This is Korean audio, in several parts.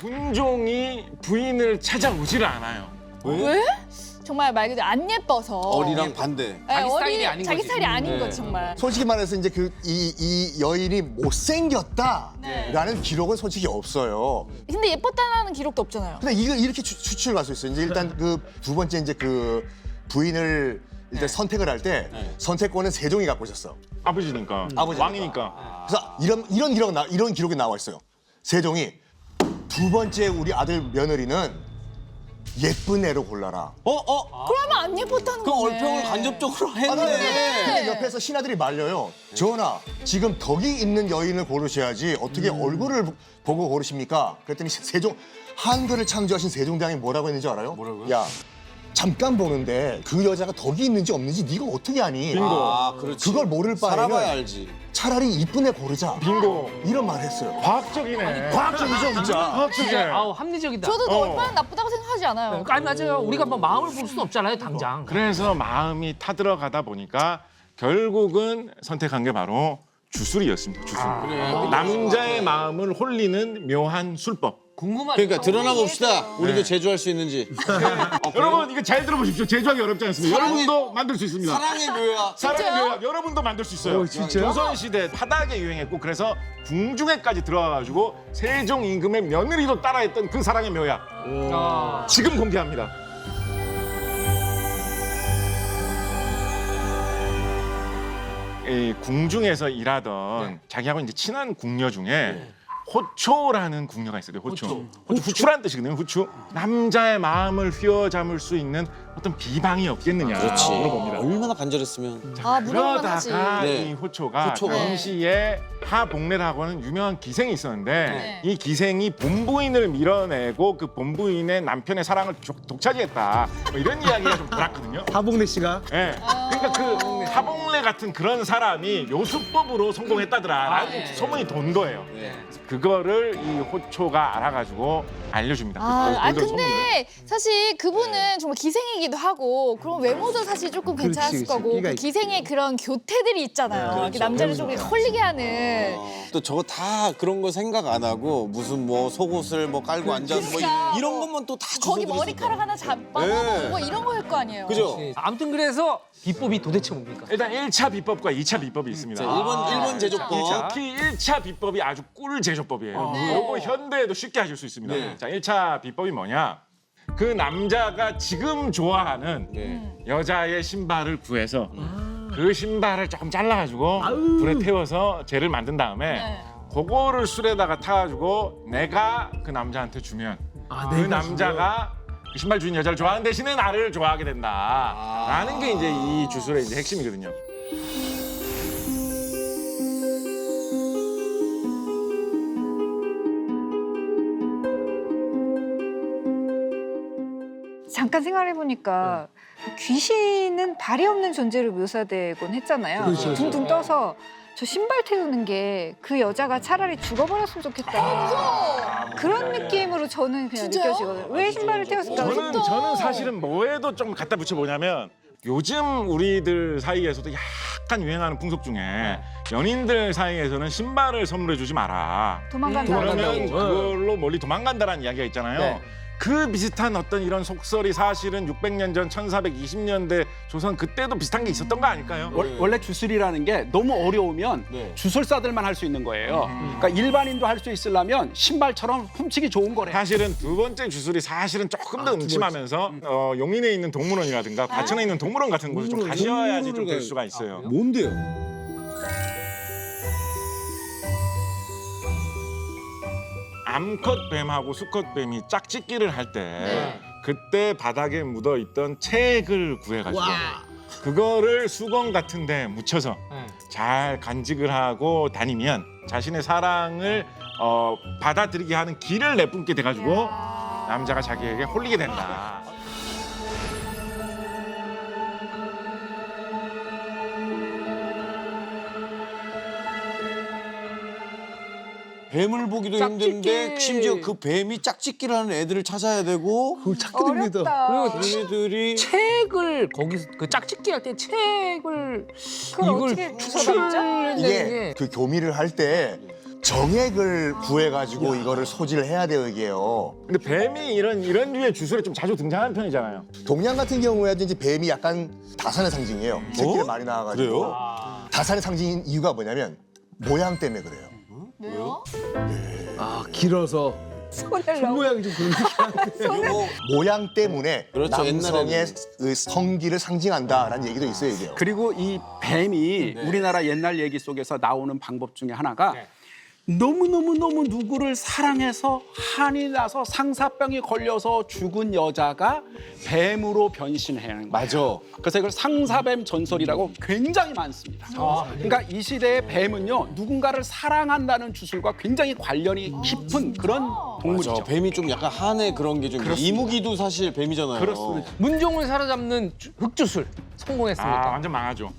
군종이 부인을 찾아오지를 않아요. 왜? 정말 말 그대로 안 예뻐서. 어리랑 반대. 네, 자기 스타일이 아닌 자기 거지. 스타일이 아닌 거지 정말. 솔직히 말해서 이제 이 여인이 못생겼다라는 기록은 솔직히 없어요. 근데 예뻤다는 기록도 없잖아요. 근데 이걸 이렇게 추측을 할 수 있어요. 이제 일단 그 두 번째 이제 그 부인을 일단 선택을 할 때 선택권은 세종이 갖고 있었어. 아버지니까, 아버지니까. 왕이니까. 그래서 이런 기록이 나와 있어요. 세종이 두 번째 우리 아들 며느리는 예쁜 애로 골라라. 그러면 안 예뻤다는 그 거네. 얼평을 간접적으로 아, 했네. 근데 옆에서 신하들이 말려요. 전하, 지금 덕이 있는 여인을 고르셔야지 어떻게 얼굴을 보고 고르십니까? 그랬더니 세종, 한글을 창조하신 세종대왕이 뭐라고 했는지 알아요? 뭐라고요? 야, 잠깐 보는데 그 여자가 덕이 있는지 없는지 네가 어떻게 아니? 빙고. 아, 그렇지. 그걸 모를 바에는 살아봐야 알지. 차라리 이쁜 애 고르자. 빙고. 이런 말 했어요. 과학적이네. 과학적이죠, 진짜. 과학적이네. 아우 합리적이다. 저도 얼마나 나쁘다고 생각하지 않아요. 아니 맞아요. 우리가 뭐 마음을 볼 수는 없잖아요, 당장. 그래서 마음이 타들어가다 보니까 결국은 선택한 게 바로 주술이었습니다. 주술. 남자의 마음을 홀리는 묘한 술법. 궁금하다. 그러니까 드러나 봅시다. 우리도 제조할 수 있는지. 여러분 이거 잘 들어보십시오. 제조하기 어렵지 않습니다. 여러분도 만들 수 있습니다. 사랑의 묘야. 사랑의 묘약 여러분도 만들 수 있어요. 조선시대 바닥에 유행했고 그래서 궁중에까지 들어와가지고 세종 임금의 며느리도 따라했던 그 사랑의 묘약 지금 공개합니다. 이 궁중에서 일하던 자기하고 이제 친한 궁녀 중에 호초라는 궁녀가 있어요. 호초. 후추라는 뜻이거든요. 후추. 남자의 마음을 휘어잡을 수 있는 어떤 비방이 없겠느냐 그렇지. 물어봅니다. 얼마나 간절했으면. 아, 물어볼만 하지. 그러다가 네. 이 호초가 호초가. 당시에 하복례라고 하는 유명한 기생이 있었는데 네. 이 기생이 본부인을 밀어내고 그 본부인의 남편의 사랑을 독차지했다. 뭐 이런 이야기가 좀 돌았거든요. 하복래 씨가 예. 그러니까 그 하복례 같은 그런 사람이 요술법으로 성공했다더라라는 소문이 돈 거예요. 네. 그거를 이 호초가 알아가지고 알려줍니다. 아, 돈 소문을. 근데 사실 그분은 정말 기생이기도 하고 그런 외모도 사실 조금 괜찮았을 그렇지. 거고 끼가 그 기생의 그런 교태들이 있잖아요. 이렇게 남자를 좀 이렇게 홀리게 하는. 또 저거 다 그런 거 생각 안 하고 무슨 뭐 속옷을 뭐 깔고 앉아서 뭐 그러니까 이런 뭐 것만 또 다 거기 주워들고 머리카락 하나 잡아보고 네. 뭐 이런 거일 거 아니에요. 그죠? 아무튼 그래서 비법이 도대체 뭡니까? 일단 1차 비법과 2차 비법이 있습니다. 자, 1번 제조법. 특히 1차 비법이 아주 꿀 제조법이에요. 요거 현대에도 쉽게 하실 수 있습니다. 네. 자, 1차 비법이 뭐냐? 그 남자가 지금 좋아하는 네. 여자의 신발을 구해서 그 신발을 조금 잘라가지고 불에 태워서 젤을 만든 다음에 네. 그거를 술에다가 타가지고 내가 그 남자한테 주면 그 남자가 그 신발 주인 여자를 좋아하는 대신에 나를 좋아하게 된다라는 게 이제 이 주술의 이제 핵심이거든요. 잠깐 생각해보니까 귀신은 발이 없는 존재로 묘사되곤 했잖아요. 그렇죠. 둥둥 떠서 저 신발 태우는 게 그 여자가 차라리 죽어버렸으면 좋겠다. 그런 느낌으로 저는 그냥 진짜요? 느껴지거든요. 왜 신발을 태웠을까? 저는 사실은 뭐에도 좀 갖다 붙여 보냐면 요즘 우리들 사이에서도 약간 유행하는 풍속 중에 연인들 사이에서는 신발을 선물해 주지 마라. 도망간다. 그러면 그걸로 멀리 도망간다라는 이야기가 있잖아요. 네. 그 비슷한 어떤 이런 속설이 사실은 600년 전 1420년대 조선 그때도 비슷한 게 있었던 거 아닐까요? 원래 주술이라는 게 너무 어려우면 네. 주술사들만 할 수 있는 거예요. 그러니까 일반인도 할 수 있으려면 신발처럼 훔치기 좋은 거래. 사실은 두 번째 주술이 사실은 조금 더 음침하면서 용인에 있는 동물원이라든가 과천에 있는 동물원 같은 곳을 좀 가셔야지 좀 될 수가 있어요. 뭔데요? 암컷 뱀하고 수컷 뱀이 짝짓기를 할 때 그때 바닥에 묻어 있던 책을 구해가지고 그거를 수건 같은데 묻혀서 잘 간직을 하고 다니면 자신의 사랑을 받아들이게 하는 길을 내뿜게 돼가지고 남자가 자기에게 홀리게 된다. 뱀을 보기도 짝짓기. 힘든데 심지어 그 뱀이 짝짓기를 하는 애들을 찾아야 되고 그걸 찾게 됩니다. 어렵다. 걔네들이 책을 거기서 그 짝짓기 할 때 책을 그걸 어떻게 주워담죠? 이게 그 교미를 할 때 정액을 구해가지고 이거를 소지를 해야 돼요, 이게요. 근데 뱀이 이런 류의 주술에 좀 자주 등장하는 편이잖아요. 동양 같은 경우에도 이제 뱀이 약간 다산의 상징이에요. 새끼를 많이 낳아가지고. 그래요? 다산의 상징인 이유가 뭐냐면 모양 때문에 그래요. 왜요? 아 길어서 손을 손 넣어. 모양이 좀 그런데. 그리고 모양 때문에 그렇죠, 남성의 옛날에는. 그 성기를 상징한다라는 얘기도 있어요, 이게요. 그리고 이 뱀이 우리나라 옛날 얘기 속에서 나오는 방법 중에 하나가 너무 누구를 사랑해서 한이 나서 상사병이 걸려서 죽은 여자가 뱀으로 변신하는 거예요. 맞아. 그래서 이걸 상사뱀 전설이라고 굉장히 많습니다. 그러니까 이 시대의 뱀은요 누군가를 사랑한다는 주술과 굉장히 관련이 깊은 그런 동물이죠. 맞아. 뱀이 좀 약간 한의 그런 게 좀. 이무기도 사실 뱀이잖아요. 그렇습니다. 문종을 사로잡는 흑주술 성공했습니까? 완전 망하죠.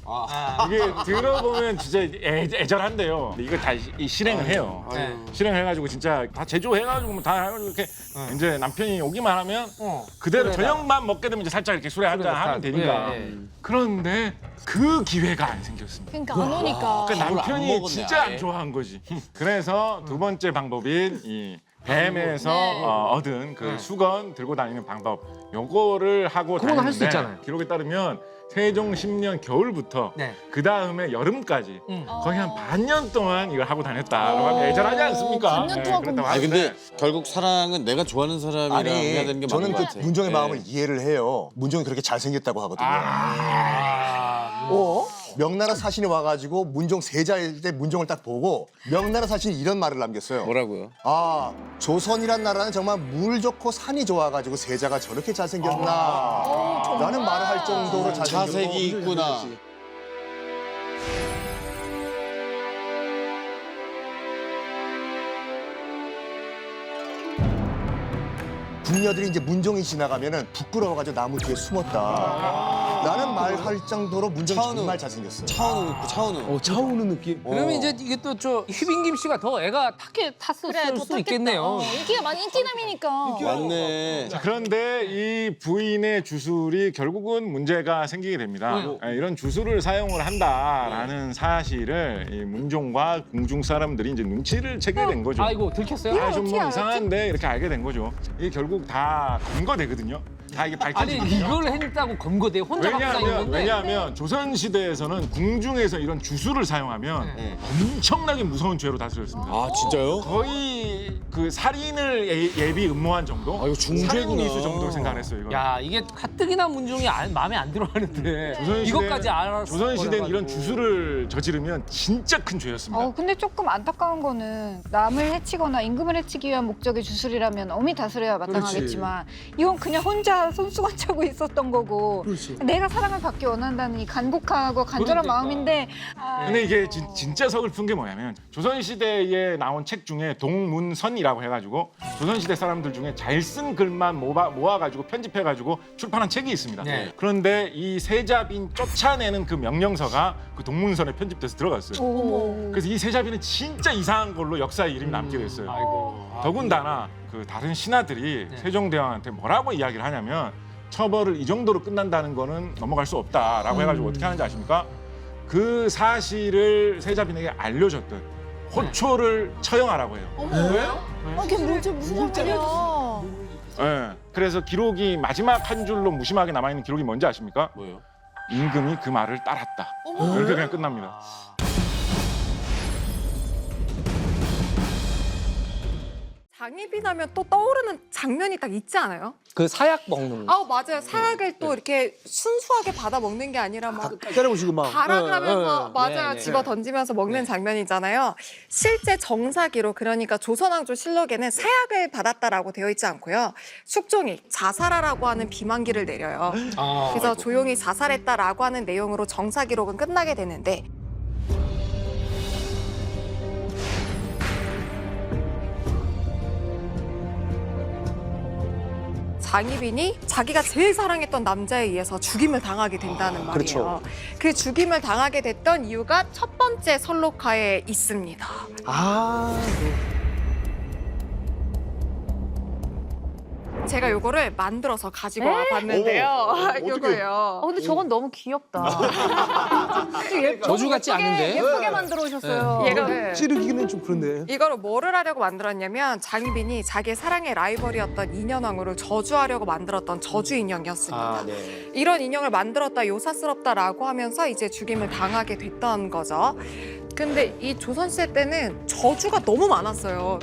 이게 들어보면 진짜 애절한데요. 이거 다 실행을 해요. 네. 실행해가지고 진짜 다 제조해가지고 뭐 다 해가지고 이렇게 이제 남편이 오기만 하면 그대로 술에다. 저녁만 먹게 되면 이제 살짝 이렇게 술에 한잔 하면 되니까. 네. 그런데 그 기회가 안 생겼습니다. 그러니까 안 오니까. 그러니까 밥을 안 남편이 먹었네, 진짜 아예. 안 좋아한 거지. 그래서 두 번째 방법인 이 뱀에서 네. 얻은 그 수건 들고 다니는 방법, 요거를 하고 그건 할수 다녔는데 있잖아요. 기록에 따르면 세종 10년 겨울부터 네. 그 다음에 여름까지 거의 한 어. 반년 동안 이걸 하고 다녔다라고 하면 애절하지 않습니까? 반년 동안 그렇다고 아니 하는데 근데 결국 사랑은 내가 좋아하는 사람이랑 해야 되는 게 저는 맞는 그 것 같아. 문종의 네. 마음을 이해를 해요. 문종이 그렇게 잘생겼다고 하거든요. 아. 명나라 사신이 와가지고 문종 세자일 때 문종을 딱 보고 명나라 사신이 이런 말을 남겼어요. 뭐라고요? 아, 조선이란 나라는 정말 물 좋고 산이 좋아가지고 세자가 저렇게 잘생겼나 라는 말을 할 정도로 잘생겼고 자색이 있구나. 궁녀들이 이제 문종이 지나가면은 부끄러워가지고 나무 뒤에 숨었다 라는 말 할 정도로 문종이 차은우. 정말 잘생겼어요. 차은우 있고 차은우. 차오르는 느낌. 그러면 이제 이게 또 저 휘빈김 씨가 더 애가 탔었을 그래, 더 수도 탔겠다. 있겠네요. 인기가 많이 인기남이니까. 맞네. 자, 그런데 이 부인의 주술이 결국은 문제가 생기게 됩니다. 이런 주술을 사용을 한다라는 사실을 이 문종과 궁중 사람들이 이제 눈치를 채게 된 거죠. 아이고 들켰어요? 좀 어떻게 뭐 알았지? 이상한데 이렇게 알게 된 거죠. 이게 결국 다 검거되거든요. 다 이게 아니 밝혀지거든요. 이걸 했다고 검거돼 혼자 갖고 다니는 건데. 왜냐하면 조선 시대에서는 궁중에서 이런 주술을 사용하면 엄청나게 무서운 죄로 다스렸습니다. 아 진짜요? 거의 그 살인을 예비 음모한 정도. 아, 이거 중죄구나. 살인미수 정도로 생각했어요. 이거. 야 이게 가뜩이나 문종이 마음에 안 들어하는데 조선시대- 이것까지 알았어. 조선 시대는 이런 주술을 저지르면 진짜 큰 죄였습니다. 근데 조금 안타까운 거는 남을 해치거나 임금을 해치기 위한 목적의 주술이라면 엄히 다스려야 마땅하겠지만 이건 그냥 혼자 손수건 차고 있었던 거고 내가 사랑을 받기 원한다는 이 간곡하고 간절한 그러니까. 마음인데 근데 이게 진짜 서글픈 게 뭐냐면 조선 시대에 나온 책 중에 동문선이라고 해가지고 조선 시대 사람들 중에 잘 쓴 글만 모아가지고 편집해가지고 출판한 책이 있습니다. 네. 그런데 이 세자빈 쫓아내는 그 명령서가 그 동문선에 편집돼서 들어갔어요. 오. 그래서 이 세자빈은 진짜 이상한 걸로 역사에 이름이 남게 됐어요. 아이고. 더군다나 그 다른 신하들이 세종대왕한테 뭐라고 이야기를 하냐면 처벌을 이 정도로 끝난다는 거는 넘어갈 수 없다라고 해가지고 어떻게 하는지 아십니까? 그 사실을 세자빈에게 알려줬던 호초를 처형하라고 해요. 왜요? 그게 무슨 말이야? 예. 그래서 기록이 마지막 한 줄로 무심하게 남아있는 기록이 뭔지 아십니까? 뭐요? 임금이 그 말을 따랐다. 이렇게 그냥 끝납니다. 장입이 나면 또 떠오르는 장면이 딱 있지 않아요? 그 사약 먹는 거. 아 맞아요. 사약을 또 이렇게 순수하게 받아 먹는 게 아니라 막 때려보시고 막. 발악하면서 맞아요. 네, 네. 집어 던지면서 먹는 장면이잖아요. 실제 정사기로 그러니까 조선왕조 실록에는 사약을 받았다라고 되어 있지 않고요. 숙종이 자살하라고 하는 비만기를 내려요. 그래서 조용히 자살했다라고 하는 내용으로 정사 기록은 끝나게 되는데 장희빈이 자기가 제일 사랑했던 남자에 의해서 죽임을 당하게 된다는 말이에요. 그렇죠. 그 죽임을 당하게 됐던 이유가 첫 번째 설록하에 있습니다. 제가 요거를 만들어서 가지고 와봤는데요. 요거예요. 근데 저건 너무 귀엽다. 저주 같지 않은데? 예쁘게 만들어 오셨어요. 얘가 찌르기는 좀 그런데. 이거를 뭐를 하려고 만들었냐면 장희빈이 자기 사랑의 라이벌이었던 인현왕후를 저주하려고 만들었던 저주 인형이었습니다. 네. 이런 인형을 만들었다 요사스럽다라고 하면서 이제 죽임을 당하게 됐던 거죠. 근데 이 조선시대 때는 저주가 너무 많았어요.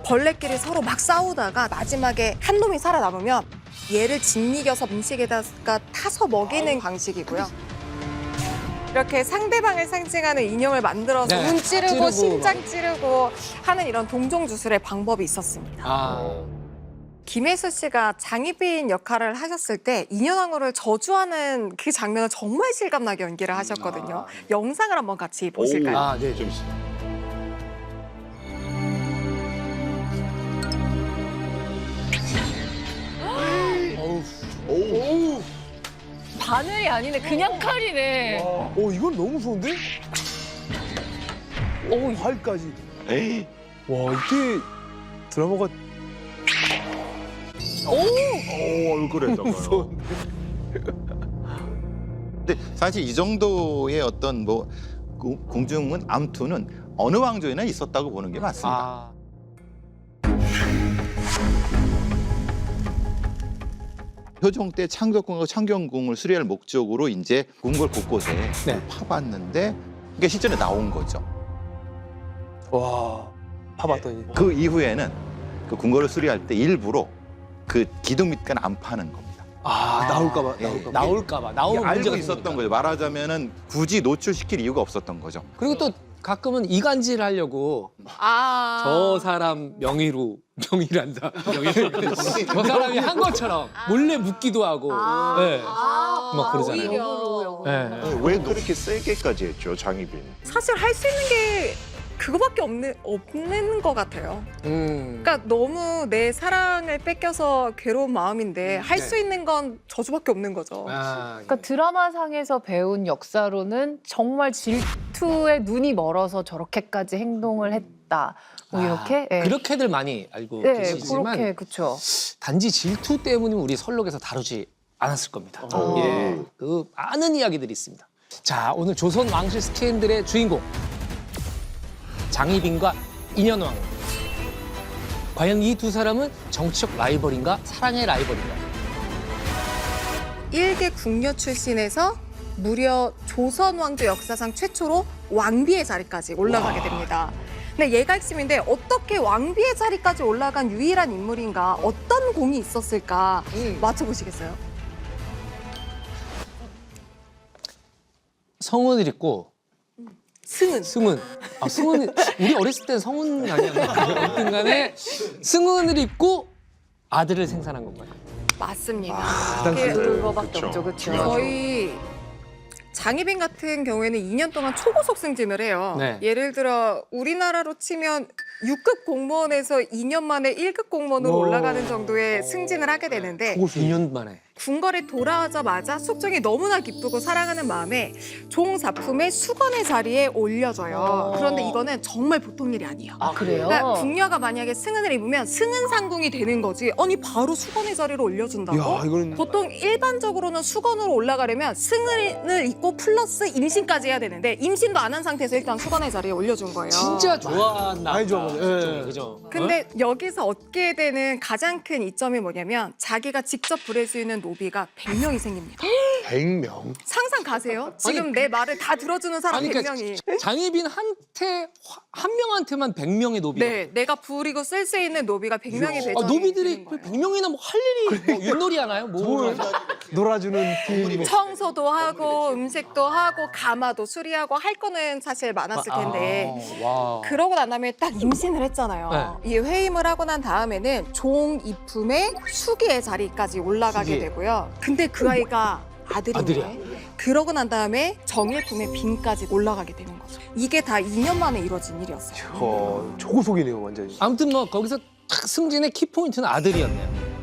벌레끼리 서로 막 싸우다가 마지막에 한 놈이 살아남으면 얘를 짓이겨서 음식에다가 타서 먹이는 방식이고요. 이렇게 상대방을 상징하는 인형을 만들어서 네, 눈 찌르고 찌르고 심장 찌르고 하는 이런 동종주술의 방법이 있었습니다. 아. 김혜수 씨가 장희빈 역할을 하셨을 때 인현왕후를 저주하는 그 장면을 정말 실감나게 연기를 하셨거든요. 영상을 한번 같이 보실까요? 아, 네, 좀. 바늘이 아니네, 그냥 칼이네. 이건 너무 무서운데? 활까지. 에이. 와, 이게 드라마가 얼굴에다가요. 무서운데. 근데 사실 이 정도의 어떤 뭐 공중문 암투는 어느 왕조에나 있었다고 보는 게 맞습니다. 아. 효종 때 창덕궁과 창경궁을 수리할 목적으로 이제 궁궐 곳곳에 네. 파봤는데 그게 실전에 나온 거죠. 와, 파봤더니. 그 이후에는 그 궁궐을 수리할 때 일부러 그 기둥 밑간 안 파는 겁니다. 나올까봐. 나올까봐. 이게 나오면 알고 문제가 있었던 생기니까. 거죠. 말하자면은 굳이 노출시킬 이유가 없었던 거죠. 그리고 또 가끔은 이간질 하려고 저 사람 명의란다. 저 사람이 한 것처럼 몰래 묻기도 하고. 네. 막 그러잖아요. 오히려. 네. 왜 그렇게 세게까지 했죠, 장희빈? 사실 할 수 있는 게 그거밖에 없는 것 같아요. 그러니까 너무 내 사랑을 뺏겨서 괴로운 마음인데 할 수 있는 건 저주밖에 없는 거죠. 아, 그러니까 드라마상에서 배운 역사로는 정말 질투에 눈이 멀어서 저렇게까지 행동을 했다. 뭐 이렇게. 예. 그렇게들 많이 알고 네, 계시지만 그렇게 그렇죠. 단지 질투 때문이면 우리 설록에서 다루지 않았을 겁니다. 예, 그 많은 이야기들이 있습니다. 자, 오늘 조선 왕실 스캔들의 주인공 장희빈과 인현왕후. 과연 이 두 사람은 정치적 라이벌인가 사랑의 라이벌인가? 일개 궁녀 출신에서 무려 조선 왕조 역사상 최초로 왕비의 자리까지 올라가게 됩니다. 근데 얘가 핵심인데 어떻게 왕비의 자리까지 올라간 유일한 인물인가? 어떤 공이 있었을까? 맞춰보시겠어요? 성은을 입고 승은. 아, 승은 우리 어렸을 땐 성은 아니었나? 어쨌든 간에 승은을 입고 아들을 생산한 건가요? 맞습니다. 그거밖에 없죠, 그렇죠. 저희 장희빈 같은 경우에는 2년 동안 초고속 승진을 해요. 네. 예를 들어 우리나라로 치면 6급 공무원에서 2년 만에 1급 공무원으로 올라가는 정도의 승진을 하게 되는데 2년 만에. 궁궐에 돌아오자마자 숙종이 너무나 기쁘고 사랑하는 마음에 종 사품의 수건의 자리에 올려줘요. 그런데 이거는 정말 보통 일이 아니에요. 아, 그래요? 그러니까 궁녀가 만약에 승은을 입으면 승은상궁이 되는 거지. 아니 바로 수건의 자리로 올려준다고? 야, 이거는 보통 일반적으로는 수건으로 올라가려면 승은을 입고 플러스 임신까지 해야 되는데 임신도 안 한 상태에서 일단 수건의 자리에 올려준 거예요. 진짜 좋아한다. 많이 좋아하거든요. 예. 그죠? 근데 여기서 얻게 되는 가장 큰 이점이 뭐냐면 자기가 직접 부릴 수 있는 노비가 100명이 생깁니다. 100명. 상상 가세요? 지금 내 말을 다 들어주는 사람 아니, 그러니까 100명이. 장희빈 한 명한테만 100명의 노비가. 네, 내가 부리고 쓸 수 있는 노비가 100명이 배정이 노비들이 되는 거예요. 100명이나 뭐 할 일이 뭐 윷놀이 하나요? 뭐 놀아주는 팀. 청소도 하고 음식도 하고 가마도 수리하고 할 거는 사실 많았을 텐데 와. 그러고 난 다음에 딱 임신을 했잖아요. 이 회임을 하고 난 다음에는 종 이품의 수기의 자리까지 올라가게 수기. 되고요. 근데 그 아이가 아들인데 아들이야. 그러고 난 다음에 정일품의 빈까지 올라가게 되는 거죠. 이게 다 2년 만에 이루어진 일이었어요. 초고속이네요, 완전히. 아무튼 뭐 거기서 탁 승진의 키포인트는 아들이었네요.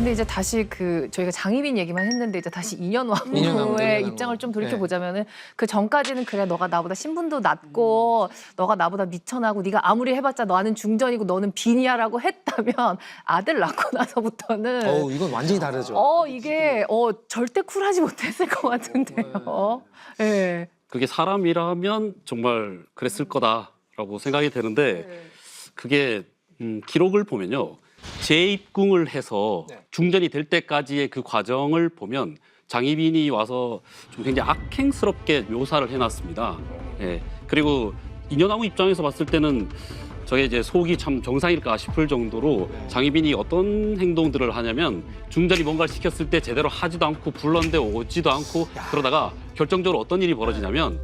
근데 이제 다시 그 저희가 장희빈 얘기만 했는데 이제 다시 인현왕후의 인현왕후의 입장을 좀 돌이켜 보자면은 그 전까지는 그래 너가 나보다 신분도 낮고 너가 나보다 미천하고 네가 아무리 해봤자 너는 중전이고 너는 빈이야라고 했다면 아들 낳고 나서부터는 이건 완전히 다르죠. 이게 절대 쿨하지 못했을 것 같은데요. 예. 그게 사람이라면 정말 그랬을 거다라고 생각이 되는데 그게 기록을 보면요. 재입궁을 해서 중전이 될 때까지의 그 과정을 보면 장희빈이 와서 좀 굉장히 악행스럽게 묘사를 해놨습니다. 예. 그리고 인현왕후 입장에서 봤을 때는 저게 이제 속이 참 정상일까 싶을 정도로 장희빈이 어떤 행동들을 하냐면 중전이 뭔가를 시켰을 때 제대로 하지도 않고 불렀는데 오지도 않고 그러다가 결정적으로 어떤 일이 벌어지냐면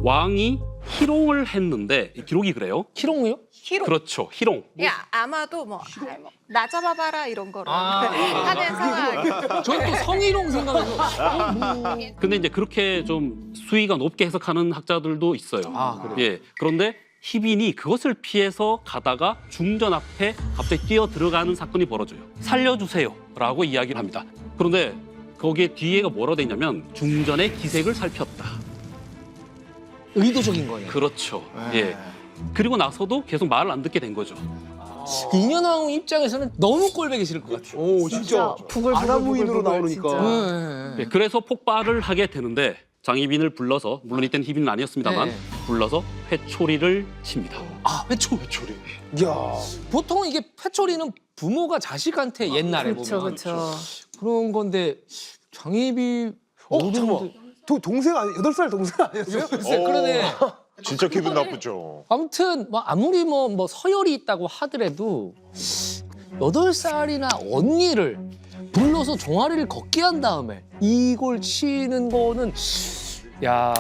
왕이 희롱을 했는데 기록이 그래요. 희롱이요? 희롱. 그렇죠. 희롱. 야, 아마도 나 잡아봐라 이런 거로 하는 상황. 저는 또 성희롱 생각해서. 근데 이제 그렇게 좀 수위가 높게 해석하는 학자들도 있어요. 그래요? 예. 그런데 희빈이 그것을 피해서 가다가 중전 앞에 갑자기 뛰어 들어가는 사건이 벌어져요. 살려주세요라고 이야기를 합니다. 그런데 거기에 뒤에가 뭐라고 돼 있냐면 중전의 기색을 살폈다. 의도적인 거예요. 그렇죠. 예. 그리고 나서도 계속 말을 안 듣게 된 거죠. 인현왕후 입장에서는 너무 꼴보기 싫을 것 같아요. 오 진짜 아나무인으로 나오니까. 예, 그래서 폭발을 하게 되는데 장희빈을 불러서 물론 이때는 희빈은 아니었습니다만 불러서 회초리를 칩니다. 회초리. 야. 보통 이게 회초리는 부모가 자식한테 옛날에 그렇죠, 보면 그렇죠. 그런 건데 장희빈 잠깐만. 동생 아니 8살 동생 아니었어요? 글쎄 그러네. 진짜 기분 나쁘죠. 아무튼 뭐 아무리 뭐 서열이 있다고 하더라도 8살이나 언니를 불러서 종아리를 걷게 한 다음에 이걸 치는 거는 야